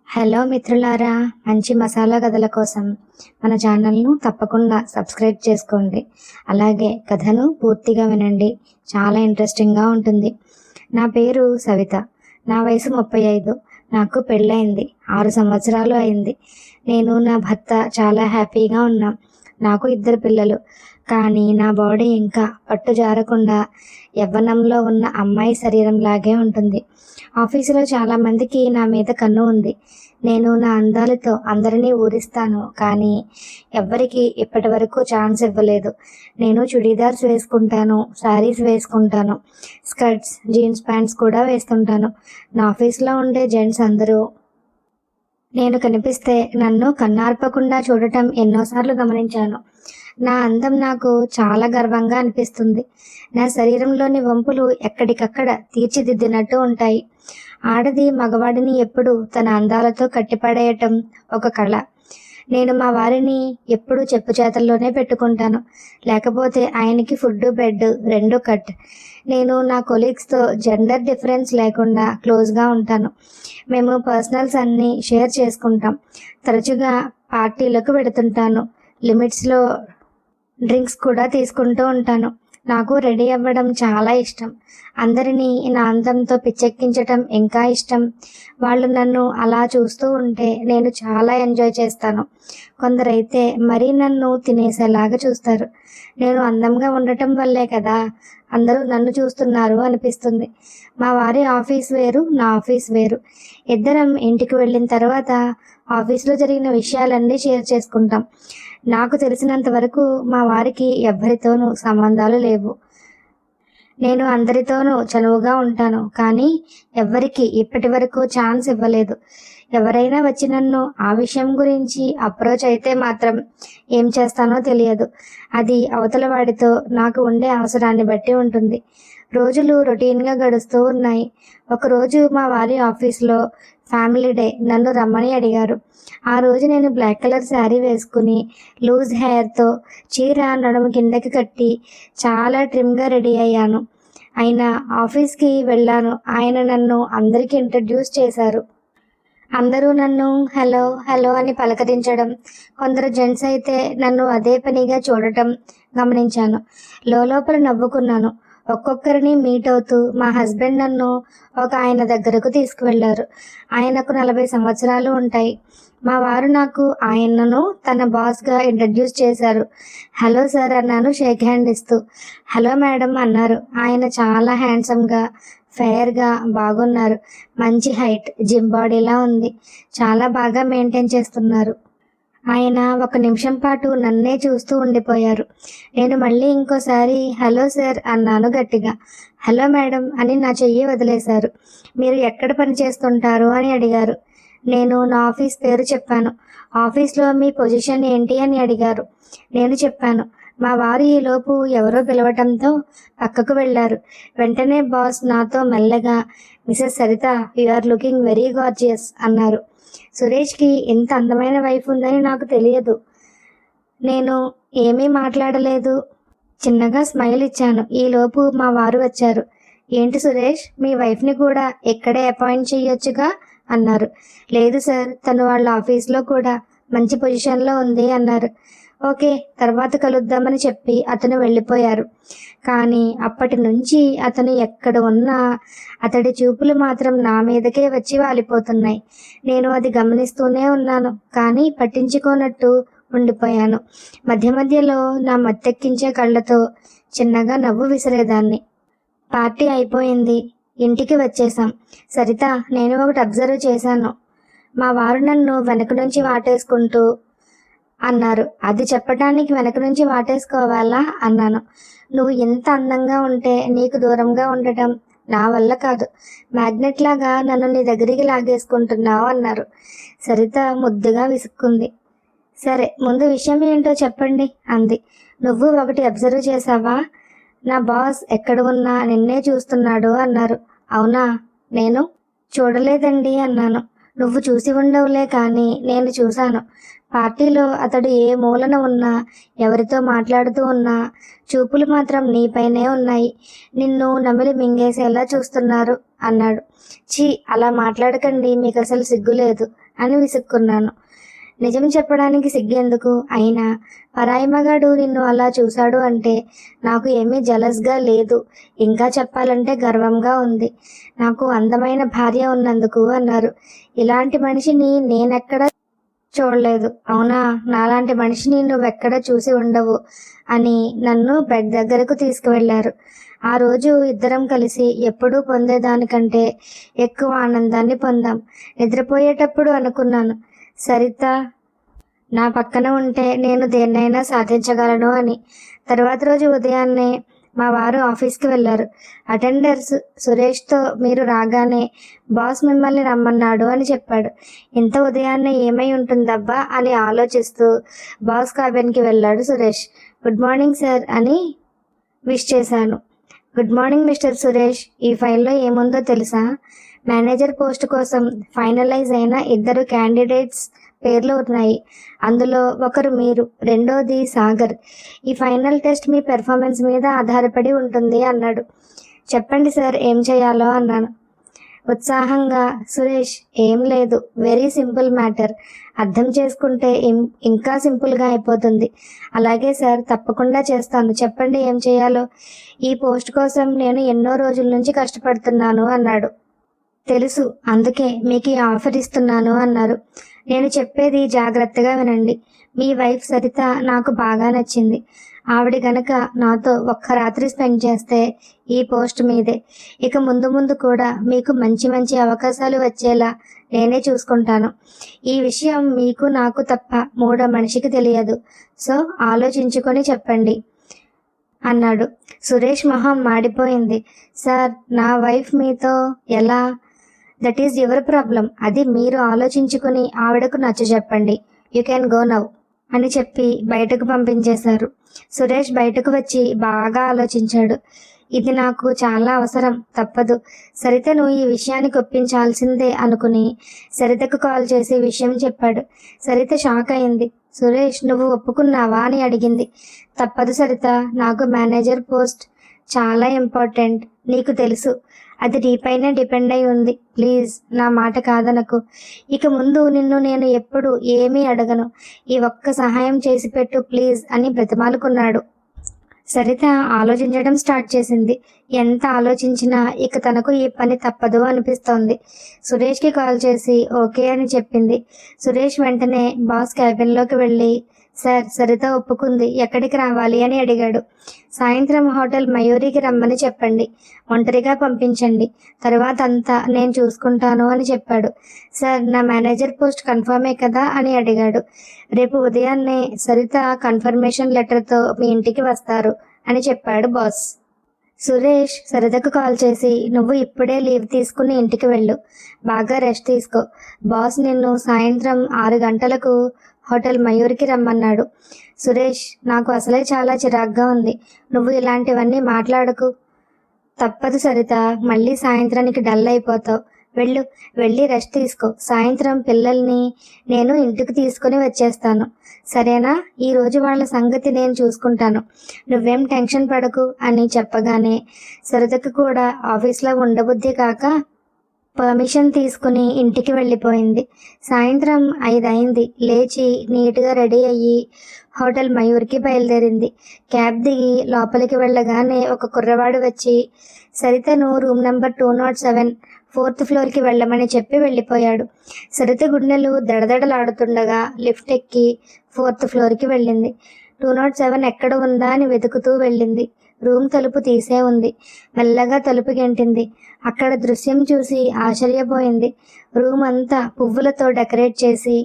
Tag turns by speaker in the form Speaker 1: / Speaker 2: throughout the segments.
Speaker 1: Hello మిత్రులారా, మంచి మసాలా కథల కోసం మన ఛానల్ను తప్పకుండా సబ్స్క్రైబ్ చేసుకోండి. అలాగే కథను పూర్తిగా వినండి, చాలా ఇంట్రెస్టింగ్గా ఉంటుంది. నా పేరు సవిత, నా వయసు 35. నాకు పెళ్ళయింది, 6 సంవత్సరాలు అయింది. నేను నా భర్త చాలా హ్యాపీగా ఉన్నాం. నాకు 2 పిల్లలు. కానీ నా బాడీ ఇంకా పట్టు జారకుండా యవ్వనంలో ఉన్న అమ్మాయి శరీరంలాగే ఉంటుంది. ఆఫీసులో చాలామందికి నా మీద కన్ను ఉంది. నేను నా అందాలతో అందరినీ ఊరిస్తాను, కానీ ఎవ్వరికి ఇప్పటి వరకు ఛాన్స్ ఇవ్వలేదు. నేను చుడీదార్స్ వేసుకుంటాను, శారీస్ వేసుకుంటాను, స్కర్ట్స్, జీన్స్ ప్యాంట్స్ కూడా వేస్తుంటాను. నా ఆఫీస్లో ఉండే జెంట్స్ అందరూ నేను కనిపిస్తే నన్ను కన్నార్పకుండా చూడటం ఎన్నోసార్లు గమనించాను. నా అందం నాకు చాలా గర్వంగా అనిపిస్తుంది. నా శరీరంలోని వంపులు ఎక్కడికక్కడ తీర్చిదిద్దినట్టు ఉంటాయి. ఆడది మగవాడిని ఎప్పుడు తన అందాలతో కట్టిపడేయటం ఒక కళ. నేను మా వారిని ఎప్పుడు చెప్పు చేతల్లోనే పెట్టుకుంటాను, లేకపోతే ఆయనకి ఫుడ్ బెడ్ 2 కట్. నేను నా కొలీగ్స్తో జెండర్ డిఫరెన్స్ లేకుండా క్లోజ్గా ఉంటాను. మేము పర్సనల్స్ అన్నీ షేర్ చేసుకుంటాం. తరచుగా పార్టీలకు వెడుతుంటాను. లిమిట్స్లో డ్రింక్స్ కూడా తీసుకుంటూ ఉంటాను. నాకు రెడీ అవ్వడం చాలా ఇష్టం. అందరినీ నా అందంతో పిచ్చెక్కించటం ఇంకా ఇష్టం. వాళ్ళు నన్ను అలా చూస్తూ ఉంటే నేను చాలా ఎంజాయ్ చేస్తాను. కొందరైతే మరీ నన్ను తినేసేలాగా చూస్తారు. నేను అందంగా ఉండటం వల్లే కదా అందరూ నన్ను చూస్తున్నారు అనిపిస్తుంది. మా వారి ఆఫీస్ వేరు, నా ఆఫీస్ వేరు. ఇద్దరం ఇంటికి వెళ్ళిన తర్వాత ఆఫీస్లో జరిగిన విషయాలన్నీ షేర్ చేసుకుంటాం. నాకు తెలిసినంత వరకు మా వారికి ఎవ్వరితోనూ సంబంధాలు లేవు. నేను అందరితోనూ చనువుగా ఉంటాను, కానీ ఎవ్వరికి ఇప్పటి వరకు ఛాన్స్ ఇవ్వలేదు. ఎవరైనా వచ్చి నన్ను ఆ విషయం గురించి అప్రోచ్ అయితే మాత్రం ఏం చేస్తానో తెలియదు. అది అవతల వాడితో నాకు ఉండే అవసరాన్ని బట్టి ఉంటుంది. రోజులు రొటీన్గా గడుస్తూ ఉన్నాయి. ఒకరోజు మా వారి ఆఫీస్లో ఫ్యామిలీ డే నన్ను రమ్మని అడిగారు. ఆ రోజు నేను బ్లాక్ కలర్ శారీ వేసుకుని లూజ్ హెయిర్తో చీర నడుము కిందకి కట్టి చాలా ట్రిమ్గా రెడీ అయ్యాను. ఆయన ఆఫీస్కి వెళ్ళాను. ఆయన నన్ను అందరికీ ఇంట్రడ్యూస్ చేశారు. అందరూ నన్ను హలో హలో అని పలకరించడం, కొందరు జెంట్స్ అయితే నన్ను అదే పనిగా చూడటం గమనించాను. లోపల నవ్వుకున్నాను. ఒక్కొక్కరిని మీట్ అవుతూ మా హస్బెండ్ నన్ను ఒక ఆయన దగ్గరకు తీసుకువెళ్ళారు. ఆయనకు 40 సంవత్సరాలు ఉంటాయి. మా వారు నాకు ఆయనను తన బాస్గా ఇంట్రడ్యూస్ చేశారు. హలో సార్ అన్నాను షేక్ హ్యాండ్ ఇస్తూ. హలో మేడం అన్నారు. ఆయన చాలా హ్యాండ్సమ్గా, ఫెయిర్గా బాగున్నారు. మంచి హైట్, జిమ్ బాడీలా ఉంది. చాలా బాగా మెయింటైన్ చేస్తున్నారు. ఆయన 1 నిమిషం పాటు నన్నే చూస్తూ ఉండిపోయారు. నేను మళ్ళీ ఇంకోసారి హలో సార్ అన్నాను గట్టిగా. హలో మేడం అని నా చెయ్యి వదిలేశారు. మీరు ఎక్కడ పని చేస్తుంటారు అని అడిగారు. నేను నా ఆఫీస్ పేరు చెప్పాను. ఆఫీస్లో మీ పొజిషన్ ఏంటి అని అడిగారు. నేను చెప్పాను. మా వారు ఈలోపు ఎవరో పిలవటంతో పక్కకు వెళ్ళారు. వెంటనే బాస్ నాతో మెల్లగా, Mrs Saritha, you are looking very gorgeous అన్నారు. సురేష్కి ఇంత అందమైన వైఫ్ ఉందని నాకు తెలియదు. నేను ఏమీ మాట్లాడలేదు. చిన్నగా స్మైల్ ఇచ్చాను. ఈలోపు మా వారు వచ్చారు. ఏంటి సురేష్, మీ వైఫ్ని కూడా ఇక్కడే అపాయింట్ చేయొచ్చుగా అన్నారు. లేదు సార్, తను వాళ్ళ ఆఫీస్లో కూడా మంచి పొజిషన్లో ఉంది అన్నారు. ఓకే, తర్వాత కలుద్దామని చెప్పి అతను వెళ్ళిపోయారు. కానీ అప్పటి నుంచి అతను ఎక్కడ ఉన్నా అతడి చూపులు మాత్రం నా మీదకే వచ్చి వాలిపోతున్నాయి. నేను అది గమనిస్తూనే ఉన్నాను, కానీ పట్టించుకోనట్టు ఉండిపోయాను. మధ్య మధ్యలో నా మత్తెక్కించే కళ్ళతో చిన్నగా నవ్వు విసిరేదాన్ని. పార్టీ అయిపోయింది, ఇంటికి వచ్చేసాం. సరిత, నేను ఒకటి అబ్జర్వ్ చేశాను. మా వారు నన్ను వెనక నుంచి వాటేసుకుంటూ అన్నారు. అది చెప్పటానికి వెనక నుంచి వాటేసుకోవాలా అన్నాను. నువ్వు ఎంత అందంగా ఉంటే నీకు దూరంగా ఉండటం నా వల్ల కాదు. మ్యాగ్నెట్ లాగా నన్ను నీ దగ్గరికి లాగేసుకుంటున్నావు అన్నారు. సరిత ముద్దుగా విసుక్కుంది. సరే, ముందు విషయం ఏంటో చెప్పండి అంది. నువ్వు ఒకటి అబ్జర్వ్ చేసావా? నా బాస్ ఎక్కడ ఉన్నా నిన్నే చూస్తున్నాడు అన్నారు. అవునా? నేను చూడలేదండి అన్నాను. నువ్వు చూసి ఉండవులే కానీ నేను చూశాను. పార్టీలో అతడు ఏ మూలన ఉన్నా, ఎవరితో మాట్లాడుతూ ఉన్నా చూపులు మాత్రం నీపైనే ఉన్నాయి. నిన్ను నమిలి మింగేసేలా చూస్తున్నారు అన్నాడు. ఛీ, అలా మాట్లాడకండి, మీకు అసలు సిగ్గులేదు అని విసుక్కున్నాను. నిజం చెప్పడానికి సిగ్గెందుకు? అయినా పరాయి మగాడు నిన్ను అలా చూశాడు అంటే నాకు ఏమీ జలస్గా లేదు, ఇంకా చెప్పాలంటే గర్వంగా ఉంది. నాకు అందమైన భార్య ఉన్నందుకు అన్నారు. ఇలాంటి మనిషిని నేనెక్కడ చూడలేదు. అవునా, నాలాంటి మనిషిని నువ్వెక్కడ చూసి ఉండవు అని నన్ను బెడ్ దగ్గరకు తీసుకువెళ్లారు. ఆ రోజు ఇద్దరం కలిసి ఎప్పుడూ పొందేదానికంటే ఎక్కువ ఆనందాన్ని పొందాం. నిద్రపోయేటప్పుడు అనుకున్నాను, సరిత నా పక్కన ఉంటే నేను దేన్నైనా సాధించగలను అని. తర్వాత రోజు ఉదయాన్నే మా వారు ఆఫీస్కి వెళ్ళారు. అటెండర్స్ సురేష్తో మీరు రాగానే బాస్ మిమ్మల్ని రమ్మన్నాడు అని చెప్పాడు. ఇంత ఉదయాన్నే ఏమై ఉంటుందబ్బా అని ఆలోచిస్తూ బాస్ క్యాబిన్కి వెళ్ళాడు సురేష్. గుడ్ మార్నింగ్ సార్ అని విష్ చేశాను. గుడ్ మార్నింగ్ మిస్టర్ సురేష్, ఈ ఫైల్లో ఏముందో తెలుసా? మేనేజర్ పోస్ట్ కోసం ఫైనలైజ్ అయిన 2 క్యాండిడేట్స్ పేర్లు ఉన్నాయి. అందులో ఒకరు మీరు, రెండోది సాగర్. ఈ ఫైనల్ టెస్ట్ మీ పెర్ఫార్మెన్స్ మీద ఆధారపడి ఉంటుంది అన్నాడు. చెప్పండి సార్, ఏం చేయాలో అన్నాను ఉత్సాహంగా. సురేష్, ఏం లేదు, వెరీ సింపుల్ మ్యాటర్. అర్థం చేసుకుంటే ఇంకా సింపుల్గా అయిపోతుంది. అలాగే సార్, తప్పకుండా చేస్తాను. చెప్పండి ఏం చేయాలో. ఈ పోస్ట్ కోసం నేను ఎన్నో రోజుల నుంచి కష్టపడుతున్నాను అన్నాడు. తెలుసు, అందుకే మీకు ఈ ఆఫర్ ఇస్తున్నాను అన్నారు. నేను చెప్పేది జాగ్రత్తగా వినండి. మీ వైఫ్ సరిత నాకు బాగా నచ్చింది. ఆవిడ గనక నాతో ఒక్క రాత్రి స్పెండ్ చేస్తే ఈ పోస్ట్ మీదే. ఇక ముందు ముందు కూడా మీకు మంచి మంచి అవకాశాలు వచ్చేలా నేనే చూసుకుంటాను. ఈ విషయం మీకు నాకు తప్ప మూడో మనిషికి తెలియదు. సో ఆలోచించుకొని చెప్పండి అన్నాడు. సురేష్ మొహం మాడిపోయింది. సార్, నా వైఫ్ మీతో ఎలా? That is your problem. అది మీరు ఆలోచించుకుని ఆవిడకు నచ్చ చెప్పండి. యూ క్యాన్ గో నౌ అని చెప్పి బయటకు పంపించేశారు. సురేష్ బయటకు వచ్చి బాగా ఆలోచించాడు. ఇది నాకు చాలా అవసరం, తప్పదు. సరితను ఈ విషయానికి ఒప్పించాల్సిందే అనుకుని సరితకు కాల్ చేసి విషయం చెప్పాడు. సరిత షాక్ అయింది. సురేష్, నువ్వు ఒప్పుకున్నావా అని అడిగింది. తప్పదు సరిత, నాకు మేనేజర్ పోస్ట్ చాలా ఇంపార్టెంట్. నీకు తెలుసు, అది నీపైనే డిపెండ్ అయి ఉంది. ప్లీజ్ నా మాట కాదనకు. ఇక ముందు నిన్ను నేను ఎప్పుడు ఏమీ అడగను. ఈ ఒక్క సహాయం చేసి పెట్టు ప్లీజ్ అని బ్రతిమాలుకున్నాడు. సరిత ఆలోచించడం స్టార్ట్ చేసింది. ఎంత ఆలోచించినా ఇక తనకు ఈ పని తప్పదు అనిపిస్తోంది. సురేష్కి కాల్ చేసి ఓకే అని చెప్పింది. సురేష్ వెంటనే బాస్ క్యాబిన్లోకి వెళ్ళి, సార్, సరిత ఒప్పుకుంది, ఎక్కడికి రావాలి అని అడిగాడు. సాయంత్రం హోటల్ మయూరికి రమ్మని చెప్పండి. ఒంటరిగా పంపించండి. తర్వాత అంతా నేను చూసుకుంటాను అని చెప్పాడు. సార్, నా మేనేజర్ పోస్ట్ కన్ఫర్మే కదా అని అడిగాడు. రేపు ఉదయాన్నే సరిత కన్ఫర్మేషన్ లెటర్తో మీ ఇంటికి వస్తారు అని చెప్పాడు బాస్. సురేష్ సరితకు కాల్ చేసి, నువ్వు ఇప్పుడే లీవ్ తీసుకుని ఇంటికి వెళ్ళు, బాగా రెస్ట్ తీసుకో. బాస్ నిన్ను సాయంత్రం 6 గంటలకు హోటల్ మయూర్కి రమ్మన్నాడు. సురేష్, నాకు అసలే చాలా చిరాగ్గా ఉంది. నువ్వు ఇలాంటివన్నీ మాట్లాడకు. తప్పదు సరిత, మళ్ళీ సాయంత్రానికి డల్ అయిపోతావు. వెళ్ళి రెస్ట్ తీసుకో. సాయంత్రం పిల్లల్ని నేను ఇంటికి తీసుకుని వచ్చేస్తాను, సరేనా? ఈరోజు వాళ్ళ సంగతి నేను చూసుకుంటాను, నువ్వేం టెన్షన్ పడకు అని చెప్పగానే సరితకు కూడా ఆఫీస్లో ఉండబుద్ధి కాక పర్మిషన్ తీసుకుని ఇంటికి వెళ్ళిపోయింది. సాయంత్రం 5 అయింది. లేచి నీట్గా రెడీ అయ్యి హోటల్ మయూర్కి బయలుదేరింది. క్యాబ్ దిగి లోపలికి వెళ్ళగానే ఒక కుర్రవాడు వచ్చి సరితను రూమ్ నెంబర్ 207 4th ఫ్లోర్కి వెళ్ళమని చెప్పి వెళ్ళిపోయాడు. సరిత గుండెలు దడదడలాడుతుండగా లిఫ్ట్ ఎక్కి 4th ఫ్లోర్కి వెళ్ళింది. 207 ఎక్కడ ఉందా అని వెతుకుతూ వెళ్ళింది. రూమ్ తలుపు తీసే ఉంది. మెల్లగా తలుపు గెంటింది. అక్కడ దృశ్యం చూసి ఆశ్చర్యపోయింది. రూమ్ అంతా పువ్వులతో డెకరేట్ చేసి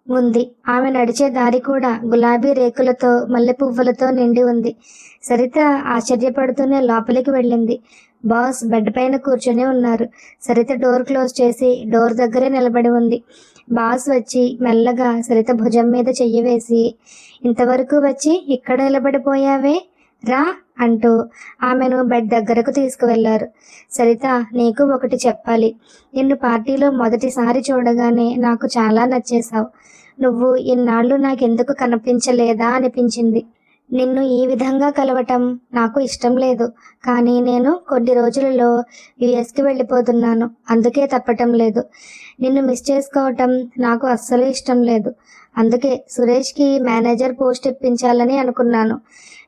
Speaker 1: ఉంది. ఆమె నడిచే దారి కూడా గులాబీ రేకులతో మల్లె పువ్వులతో నిండి ఉంది. సరిత ఆశ్చర్యపడుతూనే లోపలికి వెళ్ళింది. బాస్ బెడ్ పైన కూర్చొని ఉన్నారు. సరిత డోర్ క్లోజ్ చేసి డోర్ దగ్గరే నిలబడి ఉంది. బాస్ వచ్చి మెల్లగా సరిత భుజం మీద చెయ్యి వేసి, ఇంతవరకు వచ్చి ఇక్కడ నిలబడిపోయావే, రా అంటూ ఆమెను బెడ్ దగ్గరకు తీసుకువెళ్లారు. సరిత, నీకు ఒకటి చెప్పాలి. నిన్ను పార్టీలో మొదటిసారి చూడగానే నాకు చాలా నచ్చేశావు. నువ్వు ఇన్నాళ్ళు నాకెందుకు కనిపించలేదా అనిపించింది. నిన్ను ఈ విధంగా కలవటం నాకు ఇష్టం లేదు. కానీ నేను కొన్ని రోజులలో యుఎస్కి వెళ్ళిపోతున్నాను. అందుకే తప్పటం లేదు. నిన్ను మిస్ చేసుకోవటం నాకు అస్సలు ఇష్టం లేదు. అందుకే సురేష్కి మేనేజర్ పోస్ట్ ఇప్పించాలని అనుకున్నాను.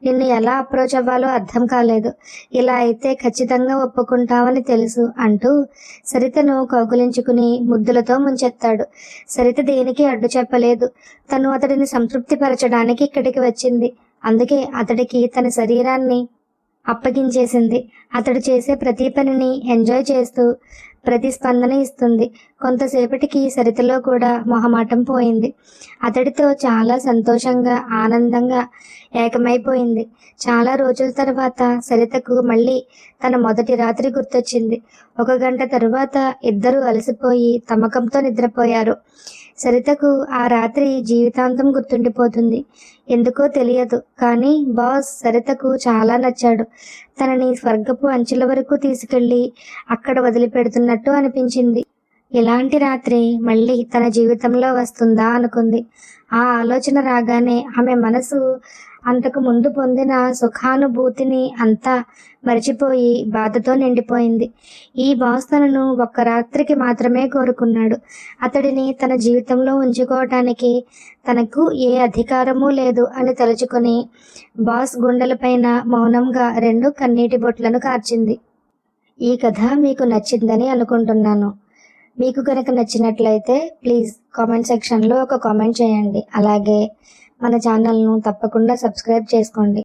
Speaker 1: నిన్ను ఎలా అప్రోచ్ అవ్వాలో అర్థం కాలేదు. ఇలా అయితే ఖచ్చితంగా ఒప్పుకుంటావని తెలుసు అంటూ సరితను కౌగులించుకుని ముద్దులతో ముంచెత్తాడు. సరిత దేనికి అడ్డు చెప్పలేదు. తను అతడిని సంతృప్తిపరచడానికి ఇక్కడికి వచ్చింది. అందుకే అతడికి తన శరీరాన్ని అప్పగించేసింది. అతడు చేసే ప్రతి పనిని ఎంజాయ్ చేస్తూ ప్రతిస్పందన ఇస్తుంది. కొంతసేపటికి సరితలో కూడా మొహమాటం పోయింది. అతడితో చాలా సంతోషంగా ఆనందంగా ఏకమైపోయింది. చాలా రోజుల తర్వాత సరితకు మళ్ళీ తన మొదటి రాత్రి గుర్తొచ్చింది. 1 గంట తరువాత ఇద్దరూ అలసిపోయి తమకంతో నిద్రపోయారు. సరితకు ఆ రాత్రి జీవితాంతం గుర్తుండిపోతుంది. ఎందుకో తెలియదు, కానీ బాస్ సరితకు చాలా నచ్చాడు. తనని స్వర్గపు అంచుల వరకు తీసుకెళ్లి అక్కడ వదిలిపెడుతున్నట్టు అనిపించింది. ఇలాంటి రాత్రి మళ్ళీ తన జీవితంలో వస్తుందా అనుకుంది. ఆ ఆలోచన రాగానే ఆమె మనసు అంతకు ముందు పొందిన సుఖానుభూతిని అంతా మరిచిపోయి బాధతో నిండిపోయింది. ఈ బాస్ తనను 1 రాత్రికి మాత్రమే కోరుకున్నాడు. అతడిని తన జీవితంలో ఉంచుకోవటానికి తనకు ఏ అధికారమూ లేదు అని తలుచుకొని బాస్ గుండెలపైన మౌనంగా 2 కన్నీటి బొట్లను కార్చింది. ఈ కథ మీకు నచ్చిందని అనుకుంటున్నాను. మీకు కనుక నచ్చినట్లయితే ప్లీజ్ కామెంట్ సెక్షన్లో ఒక కామెంట్ చేయండి. అలాగే మన ఛానల్ను తప్పకుండా సబ్స్క్రైబ్ చేసుకోండి.